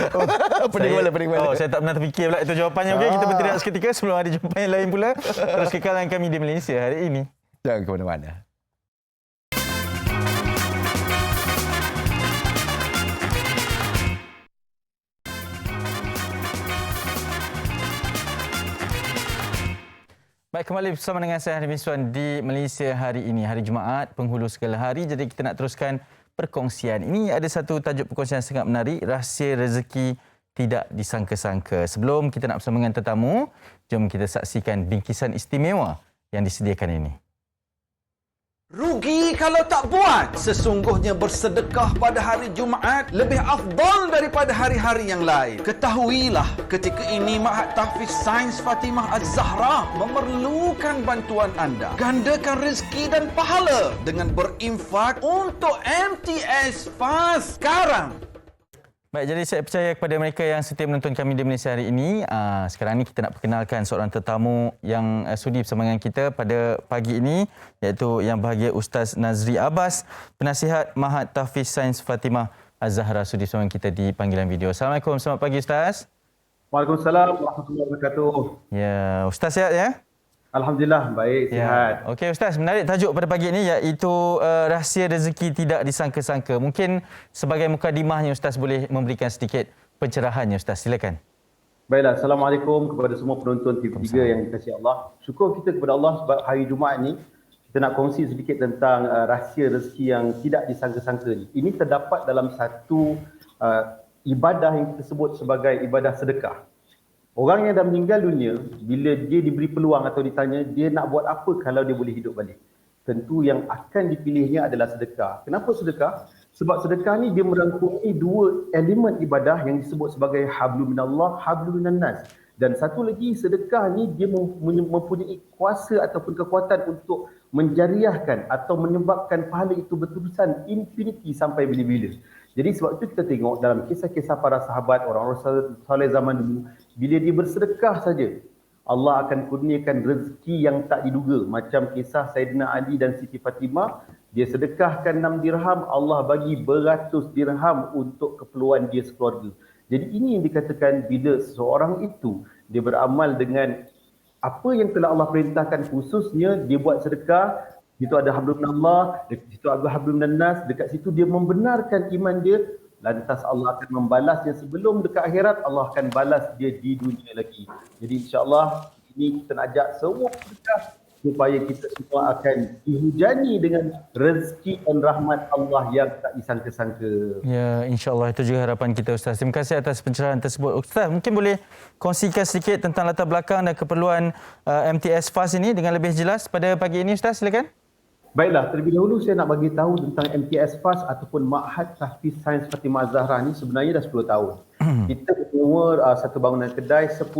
Pening bala. Saya tak pernah terfikir pula itu jawapannya. Okey, kita berteriak seketika sebelum ada jawapan yang lain pula. Terus kekalan kami di Malaysia hari ini. Jangan ke mana-mana. Baik, kembali bersama dengan saya Hanif Miswan di Malaysia hari ini, hari Jumaat, penghulu segala hari. Jadi kita nak teruskan perkongsian. Ini ada satu tajuk perkongsian sangat menarik, rahsia rezeki tidak disangka-sangka. Sebelum kita nak bersama dengan tetamu, jom kita saksikan bingkisan istimewa yang disediakan ini. Rugi kalau tak buat. Sesungguhnya bersedekah pada hari Jumaat lebih afdal daripada hari-hari yang lain. Ketahuilah, ketika ini Ma'had Tahfiz Sains Fatimah Az-Zahra memerlukan bantuan anda. Gandakan rezeki dan pahala dengan berinfak untuk MTS PAS sekarang. Baik, jadi saya percaya kepada mereka yang setia menonton kami di Malaysia hari ini. Sekarang ni kita nak perkenalkan seorang tetamu yang sudi bersama dengan kita pada pagi ini, iaitu yang bahagia Ustaz Nazri Abbas, penasihat Ma'had Tahfiz Sains Fatimah Az-Zahra sudi bersama kita di panggilan video. Assalamualaikum, selamat pagi Ustaz. Waalaikumsalam warahmatullahi wabarakatuh. Ya, Ustaz sihat ya? Alhamdulillah, baik, sihat. Okey Ustaz, menarik tajuk pada pagi ini iaitu rahsia rezeki tidak disangka-sangka. Mungkin sebagai mukadimahnya Ustaz boleh memberikan sedikit pencerahannya Ustaz, silakan. Baiklah, Assalamualaikum kepada semua penonton TV3 yang dikasihi Allah. Syukur kita kepada Allah sebab hari Jumaat ni kita nak kongsi sedikit tentang rahsia rezeki yang tidak disangka-sangka ni. Ini terdapat dalam satu ibadah yang kita sebut sebagai ibadah sedekah. Orang yang dah meninggal dunia, bila dia diberi peluang atau ditanya dia nak buat apa kalau dia boleh hidup balik, tentu yang akan dipilihnya adalah sedekah. Kenapa sedekah? Sebab sedekah ni dia merangkumi dua elemen ibadah yang disebut sebagai hablum minallah, hablum minannas. Dan satu lagi, sedekah ni dia mempunyai kuasa ataupun kekuatan untuk menjariahkan atau menyebabkan pahala itu berterusan infinity sampai bila-bila. Jadi sebab itu kita tengok dalam kisah-kisah para sahabat, orang-orang soleh zaman dulu, bila dia bersedekah saja, Allah akan kurniakan rezeki yang tak diduga. Macam kisah Saidina Ali dan Siti Fatimah, dia sedekahkan 6 dirham, Allah bagi beratus dirham untuk keperluan dia sekeluarga. Jadi ini yang dikatakan bila seseorang itu dia beramal dengan apa yang telah Allah perintahkan, khususnya dia buat sedekah, itu ada hablum minallah, dekat situ ada hablum minannas, dekat situ dia membenarkan iman dia, lantas Allah akan membalasnya sebelum dekat akhirat, Allah akan balas dia di dunia lagi. Jadi insya-Allah ini kita nak ajak semua sedekah supaya kita semua akan dihujani dengan rezeki dan rahmat Allah yang tak disangka-sangka. Ya, insya-Allah itu juga harapan kita Ustaz. Terima kasih atas pencerahan tersebut. Ustaz, mungkin boleh kongsikan sedikit tentang latar belakang dan keperluan MTS Fast ini dengan lebih jelas pada pagi ini Ustaz, silakan. Baiklah, terlebih dahulu saya nak bagi tahu tentang MTS Fast ataupun Ma'had Tahfiz Sains Fatimah Az-Zahra ni sebenarnya dah 10 tahun. Kita punya satu bangunan kedai, 10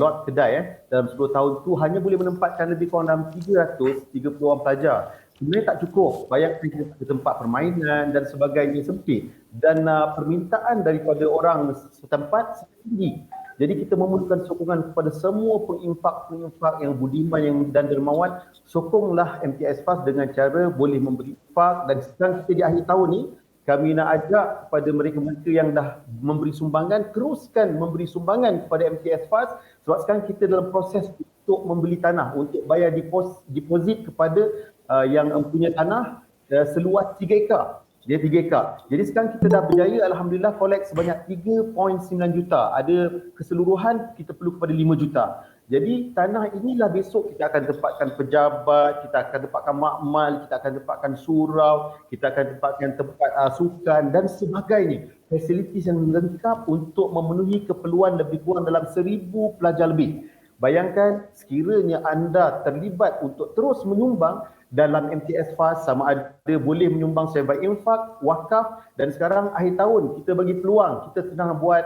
lot kedai dalam 10 tahun tu hanya boleh menempatkan lebih kurang dalam 330 orang pelajar. Sebenarnya tak cukup. Bayangkan kita ada tempat permainan dan sebagainya sempit. Dan permintaan daripada orang setempat sangat tinggi. Jadi kita memerlukan sokongan kepada semua penginfak-penginfak yang budiman dan dermawan. Sokonglah MTS Fast dengan cara boleh memberi infak. Dan sekarang kita di akhir tahun ni, kami nak ajak kepada mereka-mereka yang dah memberi sumbangan, teruskan memberi sumbangan kepada MTS Fast. Sebab sekarang kita dalam proses untuk membeli tanah, untuk bayar deposit kepada yang mempunyai tanah seluas 3 ekar. Dia 3 ekar. Jadi sekarang kita dah berjaya Alhamdulillah collect sebanyak 3.9 juta. Ada keseluruhan kita perlu kepada 5 juta. Jadi tanah inilah besok kita akan tempatkan pejabat, kita akan tempatkan makmal, kita akan tempatkan surau, kita akan tempatkan tempat sukan dan sebagainya. Fasilitis yang lengkap untuk memenuhi keperluan lebih kurang dalam 1,000 pelajar lebih. Bayangkan sekiranya anda terlibat untuk terus menyumbang dalam MTS Fast, sama ada boleh menyumbang sebagai infak, wakaf, dan sekarang akhir tahun kita bagi peluang, kita tengah buat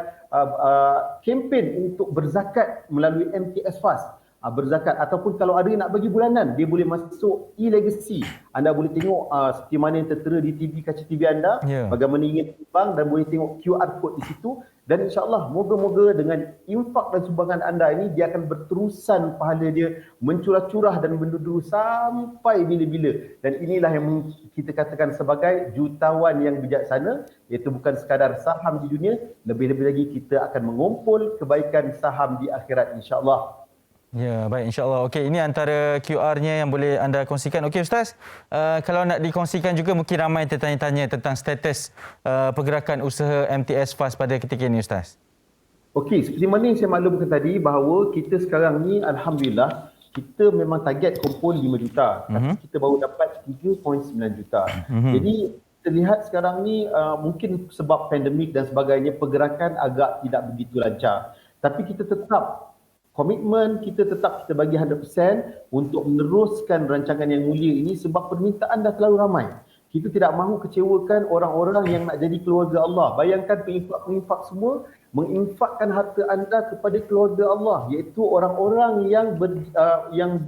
kempen untuk berzakat melalui MTS Fast. Berzakat ataupun kalau ada yang nak bagi bulanan, dia boleh masuk e-legacy. Anda boleh tengok seperti mana yang tertera di TV, kaca TV anda, bagaimana ingin sumbang dan boleh tengok QR code di situ. Dan insya-Allah moga-moga dengan infak dan sumbangan anda ini dia akan berterusan pahala dia mencurah-curah dan mendudu sampai bila-bila. Dan inilah yang kita katakan sebagai jutawan yang bijaksana, iaitu bukan sekadar saham di dunia, lebih-lebih lagi kita akan mengumpul kebaikan saham di akhirat insya-Allah. Ya, baik, insya-Allah. Okey, ini antara QR-nya yang boleh anda kongsikan. Okey Ustaz, kalau nak dikongsikan juga mungkin ramai tertanya-tanya tentang status pergerakan usaha MTS Fast pada ketika ini Ustaz. Okey, seperti mana yang saya maklumkan tadi bahawa kita sekarang ni Alhamdulillah kita memang target kumpul 5 juta. Tapi kita baru dapat 3.9 juta. Jadi terlihat sekarang ni mungkin sebab pandemik dan sebagainya pergerakan agak tidak begitu lancar. Tapi kita tetap komitmen, kita bagi 100% untuk meneruskan rancangan yang mulia ini sebab permintaan dah terlalu ramai. Kita tidak mahu kecewakan orang-orang yang nak jadi keluarga Allah. Bayangkan penginfak-penginfak semua menginfakkan harta anda kepada keluarga Allah, iaitu orang-orang yang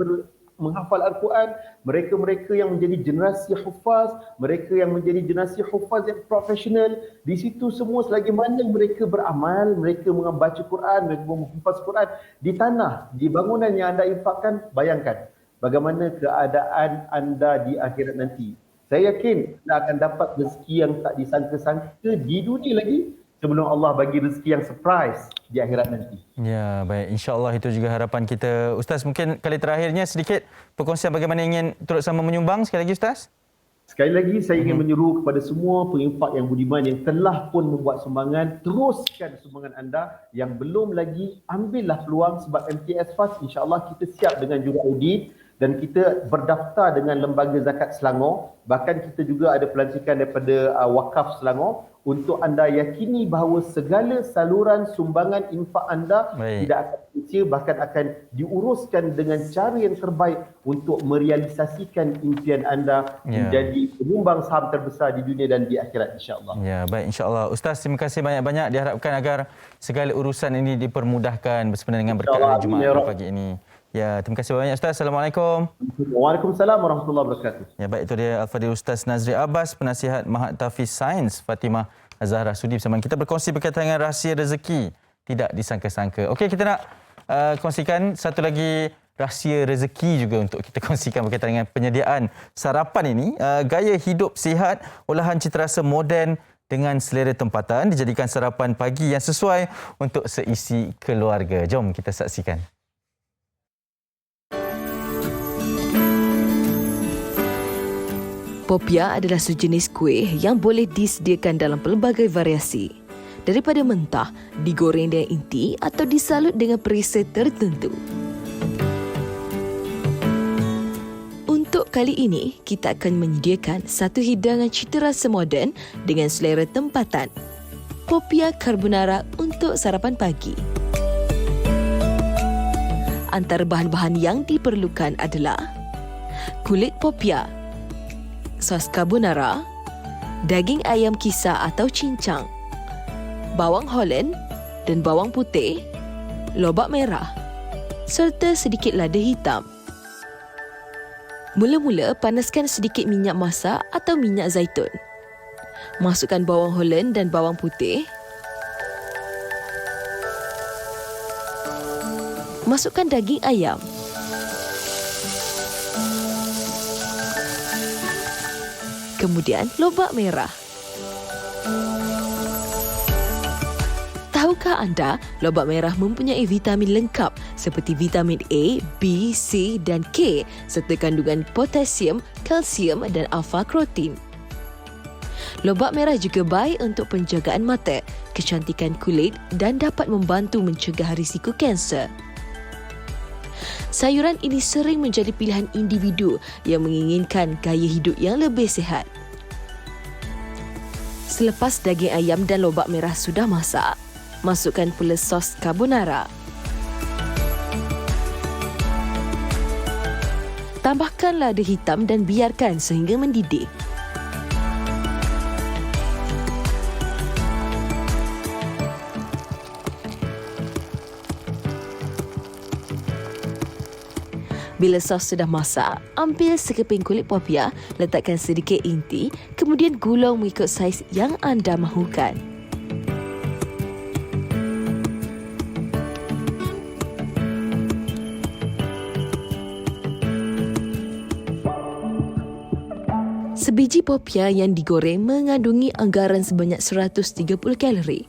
menghafal Al-Quran, mereka-mereka yang menjadi generasi hufaz, mereka yang menjadi generasi hufaz yang profesional. Di situ semua selagi mana mereka beramal, mereka membaca Quran, mereka menghafaz Quran di tanah, di bangunan yang anda infakkan, bayangkan bagaimana keadaan anda di akhirat nanti. saya yakin anda akan dapat rezeki yang tak disangka-sangka di dunia lagi sebelum Allah bagi rezeki yang surprise di akhirat nanti. Ya, baik. InsyaAllah itu juga harapan kita. Ustaz, mungkin kali terakhirnya sedikit perkongsian bagaimana ingin turut sama menyumbang sekali lagi Ustaz? Sekali lagi saya ingin menyeru kepada semua penginfak yang budiman yang telah pun membuat sumbangan, teruskan sumbangan anda. Yang belum lagi, ambillah peluang sebab MTS Fast insya-Allah kita siap dengan juru audit dan kita berdaftar dengan Lembaga Zakat Selangor. Bahkan kita juga ada pelantikan daripada Wakaf Selangor untuk anda yakini bahawa segala saluran sumbangan infak anda tidak akan kecil, bahkan akan diuruskan dengan cara yang terbaik untuk merealisasikan impian anda menjadi penyumbang saham terbesar di dunia dan di akhirat insya-Allah. Ya, baik, insya-Allah. Ustaz, terima kasih banyak-banyak, diharapkan agar segala urusan ini dipermudahkan bersempena dengan berkat Jumaat pagi ini. Ya, terima kasih banyak Ustaz. Assalamualaikum. Waalaikumsalam warahmatullahi wabarakatuh. Ya, baik, itu dia Al-Fadhil Ustaz Nazri Abbas, penasihat Mahat Tahfiz Sains Fatimah Az-Zahra Sudi bersama kita berkongsi berkaitan dengan rahsia rezeki tidak disangka-sangka. Okey, kita nak kongsikan satu lagi rahsia rezeki juga untuk kita kongsikan berkaitan dengan penyediaan sarapan ini. Gaya hidup sihat, olahan cita rasa moden dengan selera tempatan dijadikan sarapan pagi yang sesuai untuk seisi keluarga. Jom kita saksikan. Popia adalah sejenis kuih yang boleh disediakan dalam pelbagai variasi. Daripada mentah, digoreng dengan inti atau disalut dengan perisa tertentu. Untuk kali ini, kita akan menyediakan satu hidangan cita rasa moden dengan selera tempatan. Popia carbonara untuk sarapan pagi. Antara bahan-bahan yang diperlukan adalah kulit popia, sos carbonara, daging ayam kisar atau cincang, bawang Holland dan bawang putih, lobak merah, serta sedikit lada hitam. Mula-mula, panaskan sedikit minyak masak atau minyak zaitun. Masukkan bawang Holland dan bawang putih. Masukkan daging ayam. Kemudian lobak merah. Tahukah anda, lobak merah mempunyai vitamin lengkap seperti vitamin A, B, C dan K serta kandungan potasium, kalsium dan alfa-krotin. Lobak merah juga baik untuk penjagaan mata, kecantikan kulit dan dapat membantu mencegah risiko kanser. Sayuran ini sering menjadi pilihan individu yang menginginkan gaya hidup yang lebih sihat. Selepas daging ayam dan lobak merah sudah masak, masukkan pula sos carbonara. Tambahkan lada hitam dan biarkan sehingga mendidih. Bila sos sudah masak, ambil sekeping kulit popia, letakkan sedikit inti, kemudian gulung mengikut saiz yang anda mahukan. Sebiji popia yang digoreng mengandungi anggaran sebanyak 130 kalori.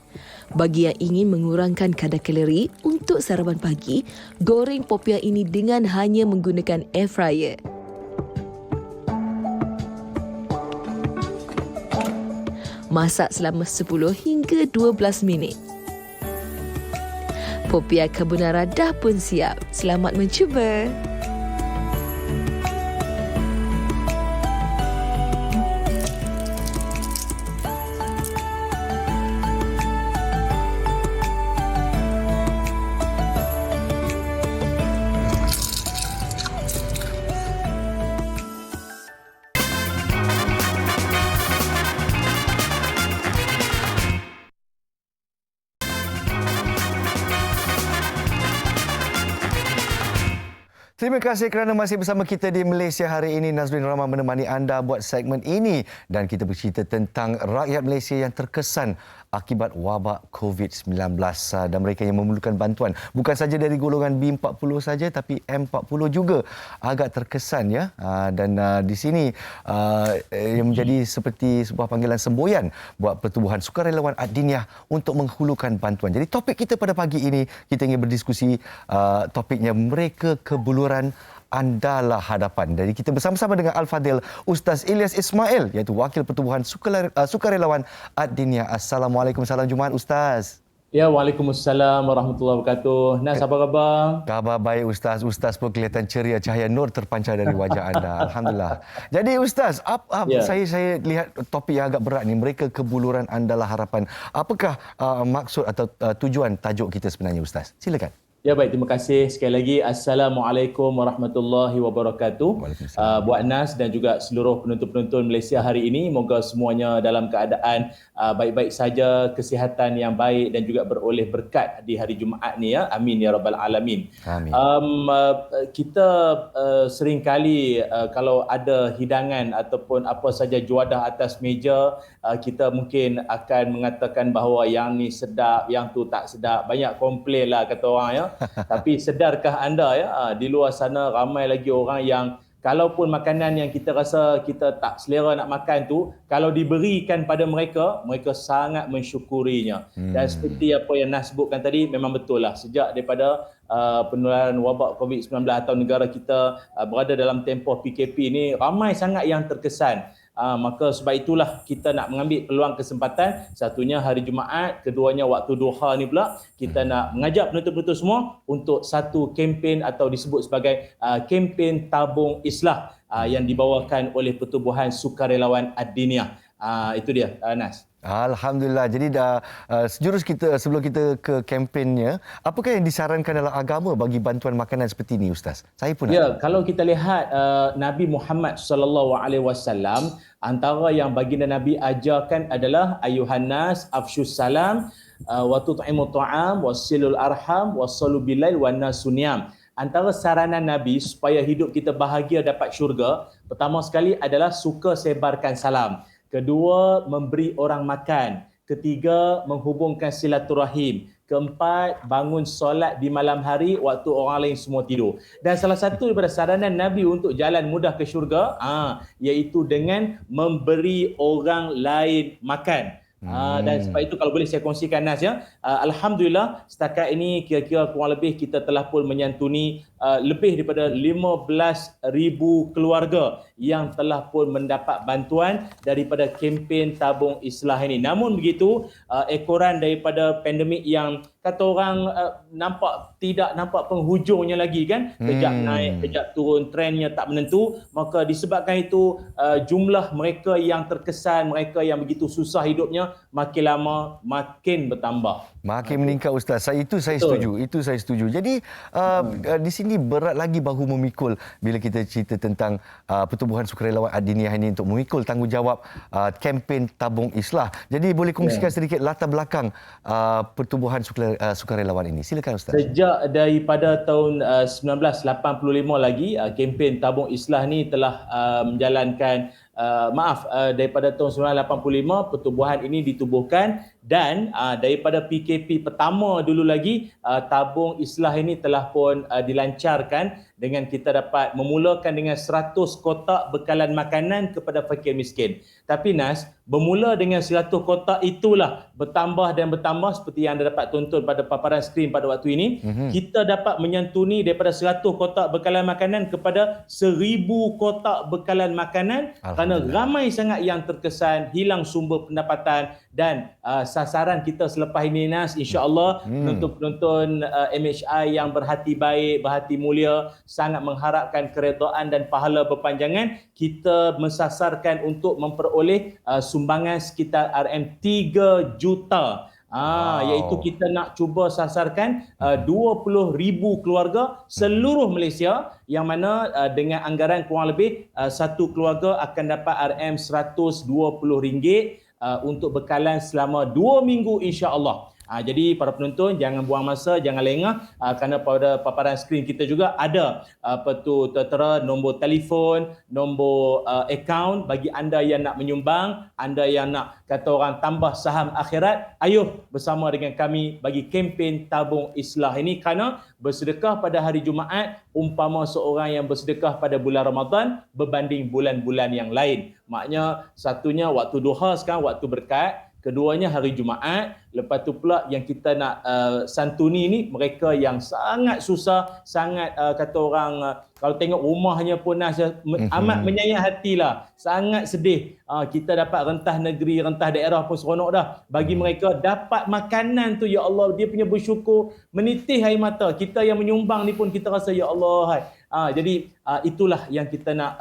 Bagi yang ingin mengurangkan kadar kalori untuk sarapan pagi, goreng popia ini dengan hanya menggunakan air fryer. Masak selama 10 hingga 12 minit. Popia carbonara dah pun siap. Selamat mencuba. Terima kasih kerana masih bersama kita di Malaysia hari ini. Nazrin Rahman menemani anda buat segmen ini. Dan kita bercerita tentang rakyat Malaysia yang terkesan akibat wabak COVID-19 dan mereka yang memerlukan bantuan. Bukan saja dari golongan B40 saja, tapi M40 juga agak terkesan ya. Dan di sini yang menjadi seperti sebuah panggilan semboyan buat pertubuhan sukarelawan Ad-Diniyah untuk menghulukan bantuan. Jadi topik kita pada pagi ini, kita ingin berdiskusi topiknya mereka kebuluran Andalah Hadapan. Jadi kita bersama-sama dengan Al-Fadil Ustaz Ilyas Ismail, iaitu Wakil Pertubuhan Sukarelawan Ad-Diniyah. Assalamualaikum, salam Jumaat Ustaz. Ya, Waalaikumsalam warahmatullahi wabarakatuh. Nas, apa khabar? Khabar baik Ustaz. Ustaz pun kelihatan ceria, cahaya nur terpancar dari wajah anda. Alhamdulillah. Jadi Ustaz, saya lihat topik yang agak berat ni, mereka kebuluran Andalah Harapan. Apakah maksud atau tujuan tajuk kita sebenarnya Ustaz? Silakan. Ya, baik, terima kasih sekali lagi. Assalamualaikum warahmatullahi wabarakatuh. Buat Nas dan juga seluruh penonton-penonton Malaysia hari ini, moga semuanya dalam keadaan baik-baik saja, kesihatan yang baik dan juga beroleh berkat di hari Jumaat ni ya. Amin ya rabbal alamin. Amin. Kita seringkali kalau ada hidangan ataupun apa saja juadah atas meja, kita mungkin akan mengatakan bahawa yang ni sedap, yang tu tak sedap. Banyak komplain lah kata orang ya. Tapi sedarkah anda ya, di luar sana ramai lagi orang yang kalaupun makanan yang kita rasa kita tak selera nak makan tu, kalau diberikan pada mereka, mereka sangat mensyukurinya. Dan seperti apa yang Nas sebutkan tadi, memang betul lah. Sejak daripada penularan wabak COVID-19 atau negara kita berada dalam tempoh PKP ni, ramai sangat yang terkesan. Maka sebab itulah kita nak mengambil peluang kesempatan, satunya hari Jumaat, keduanya waktu duha ni pula, kita nak mengajak penonton-penonton semua untuk satu kempen atau disebut sebagai kempen tabung islah yang dibawakan oleh Pertubuhan Sukarelawan Ad-Diniyah. Itu dia, Nas. Alhamdulillah. Jadi sejurus kita sebelum kita ke kempennya, apakah yang disarankan dalam agama bagi bantuan makanan seperti ini Ustaz? Saya pun kalau kita lihat Nabi Muhammad SAW, antara yang baginda Nabi ajarkan adalah ayuhan nas afshus salam wa tut'imu ta'am wasilul arham wasallu bilail wan nasuniam. Antara saranan Nabi supaya hidup kita bahagia dapat syurga, pertama sekali adalah suka sebarkan salam. Kedua, memberi orang makan. Ketiga, menghubungkan silaturahim. Keempat, bangun solat di malam hari waktu orang lain semua tidur. Dan salah satu daripada saranan Nabi untuk jalan mudah ke syurga, iaitu dengan memberi orang lain makan. Dan sebab itu kalau boleh saya kongsikan Nas ya, Alhamdulillah setakat ini kira-kira kurang lebih kita telah pun menyantuni lebih daripada 15,000 keluarga yang telah pun mendapat bantuan daripada kempen tabung islah ini. Namun begitu, ekoran daripada pandemik yang kata orang tidak nampak penghujungnya lagi kan, kejap naik, kejap turun, trendnya tak menentu, maka disebabkan itu jumlah mereka yang terkesan, mereka yang begitu susah hidupnya, makin lama makin bertambah. Makin meningkat Ustaz. Itu saya setuju. Jadi di sini berat lagi bahu memikul bila kita cerita tentang Pertubuhan Sukarelawan Ad-Diniyah ini untuk memikul tanggungjawab kempen tabung islah. Jadi boleh kongsikan sedikit latar belakang Pertubuhan Sukarelawan ini. Silakan Ustaz. Sejak daripada tahun 1985 lagi, kempen tabung islah ni telah menjalankan daripada tahun 1985 pertubuhan ini ditubuhkan, dan daripada PKP pertama dulu lagi, tabung islah ini telah pun dilancarkan dengan kita dapat memulakan dengan 100 kotak bekalan makanan kepada fakir miskin. Tapi Nas, bermula dengan 100 kotak itulah bertambah dan bertambah seperti yang anda dapat tonton pada paparan skrin pada waktu ini. Kita dapat menyantuni daripada 100 kotak bekalan makanan kepada 1,000 kotak bekalan makanan, kerana ramai sangat yang terkesan, hilang sumber pendapatan. Dan sasaran kita selepas ini Nas, insya-Allah penonton-penonton MHI yang berhati baik, berhati mulia, sangat mengharapkan keredaan dan pahala berpanjangan, kita mensasarkan untuk memperoleh sumbangan sekitar RM3 juta. Iaitu kita nak cuba sasarkan 20,000 keluarga seluruh Malaysia, yang mana dengan anggaran kurang lebih satu keluarga akan dapat RM120 untuk bekalan selama 2 minggu insya-Allah. Jadi para penonton jangan buang masa, jangan lengah, kerana pada paparan skrin kita juga ada tertera nombor telefon, nombor akaun bagi anda yang nak menyumbang, anda yang nak kata orang tambah saham akhirat. Ayuh bersama dengan kami bagi kempen tabung islah ini, kerana bersedekah pada hari Jumaat umpama seorang yang bersedekah pada bulan Ramadan berbanding bulan-bulan yang lain. Maknanya satunya waktu duha, sekarang waktu berkat, keduanya hari Jumaat. Lepas tu pula yang kita nak santuni ni mereka yang sangat susah, sangat kata orang kalau tengok rumahnya pun amat menyayat hatilah, sangat sedih. Kita dapat rentah negeri, rentah daerah pun seronok dah. Bagi mereka dapat makanan tu, ya Allah, dia punya bersyukur, menitih air mata. Kita yang menyumbang ni pun kita rasa ya Allah. Jadi itulah yang kita nak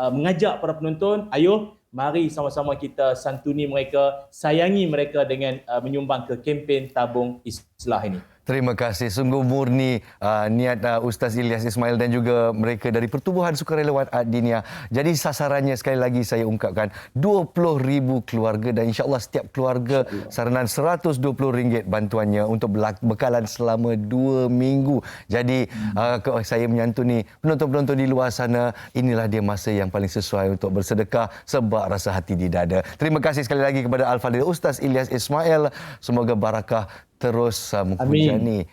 mengajak para penonton. Ayuh, mari sama-sama kita santuni mereka, sayangi mereka dengan menyumbang ke kempen tabung islah ini. Terima kasih. Sungguh murni niat Ustaz Ilyas Ismail dan juga mereka dari Pertubuhan Sukarelawan Ad-Diniyah. Jadi sasarannya sekali lagi saya ungkapkan 20,000 keluarga, dan insya-Allah setiap keluarga saranan RM120 bantuannya untuk bekalan selama 2 minggu. Jadi saya menyantuni penonton-penonton di luar sana, inilah dia masa yang paling sesuai untuk bersedekah sebab rasa hati di dada. Terima kasih sekali lagi kepada Al-Fadhil Ustaz Ilyas Ismail. Semoga barakah terus menghujani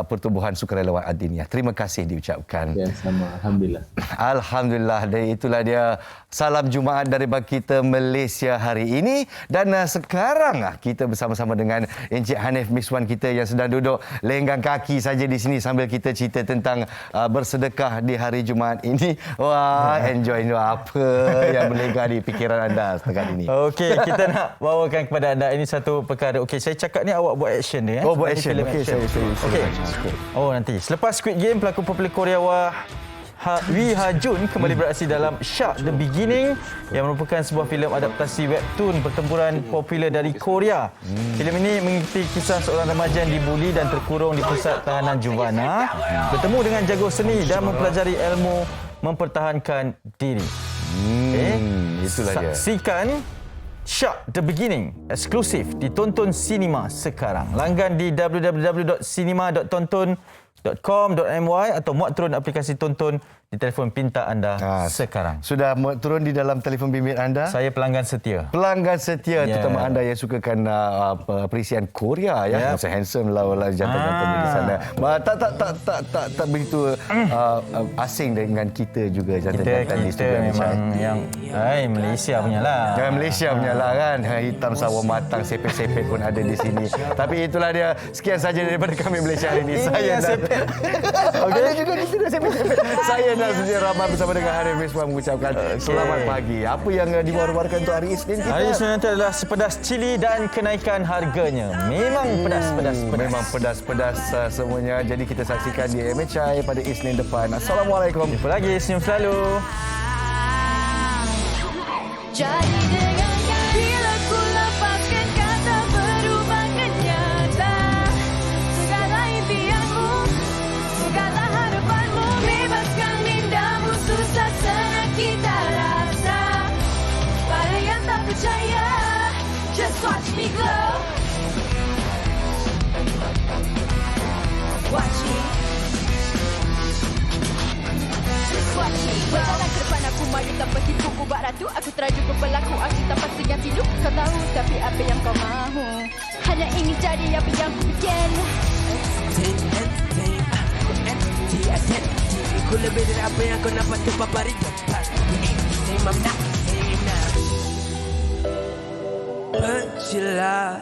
Pertubuhan Sukarelawan Ad-Diniyah. Terima kasih diucapkan. Ya, sama. Alhamdulillah. Alhamdulillah. Dan itulah dia salam Jumaat daripada kita Malaysia hari ini. Dan sekarang kita bersama-sama dengan Encik Hanif Miswan kita yang sedang duduk lenggang kaki saja di sini sambil kita cerita tentang bersedekah di hari Jumaat ini. Wah, enjoy apa yang berlenggang di fikiran anda setakat ini. Okey, kita nak bawakan kepada anda ini satu perkara. Okey, saya cakap ni awak buat action dia. Oh, buat action. Okey, saya. Okey. Oh, nanti. Selepas Squid Game, pelakon popular Korea Wi Ha Jun kembali beraksi dalam Shark The Beginning yang merupakan sebuah filem adaptasi webtoon pertempuran popular dari Korea. Filem ini mengikuti kisah seorang remaja yang dibuli dan terkurung di pusat tahanan Juvana, bertemu dengan jago seni dan mempelajari ilmu mempertahankan diri. Itulah dia. Saksikan Shark The Beginning eksklusif ditonton sinema sekarang. Langgan di www.cinema.tonton.com.my atau muat turun aplikasi tonton di telefon pintar anda sekarang. Sudah turun di dalam telefon bimbit anda? Saya pelanggan setia. Pelanggan setia, terutama anda yang sukakan perisian Korea ya. Masa handsome lah jantan-jantan di sana. Tak begitu asing dengan kita juga jantan-jantan di studio memang yang Malaysia punya lah. Jangan Malaysia punya lah kan. Hitam sawo matang, sepet-sepet pun ada di sini. Tapi itulah dia. Sekian saja daripada kami Malaysia hari ini. Saya sepet. Ada juga di sini sepet-sepet. Saya dan Sedia Rahman bersama dengan Hanif Miswan mengucapkan selamat pagi. Apa yang diwar-warkan untuk hari Isnin kita? Hari Isnin nanti adalah sepedas cili dan kenaikan harganya. Memang pedas. Memang pedas semuanya. Jadi kita saksikan di MHI pada Isnin depan. Assalamualaikum. Jumpa lagi, senyum selalu. Jadi dengankan bila ku lepaskan kata berubah kenyata. Segala impianmu, segala harapanmu, bebaskan mindamu, susah senang kita rasa. Pada yang tak percaya, just watch me glow. Watch me. Watch me. Berjalan ke depan aku maju tanpa tipu buat ratu. Aku teraju ke pelaku, aku tanpa senyap tidur. Kau tahu tapi apa yang kau mahu, hanya ingin jadi apa yang ku bikin. Ku lebih dari apa yang kau nampak tu papari. Percilah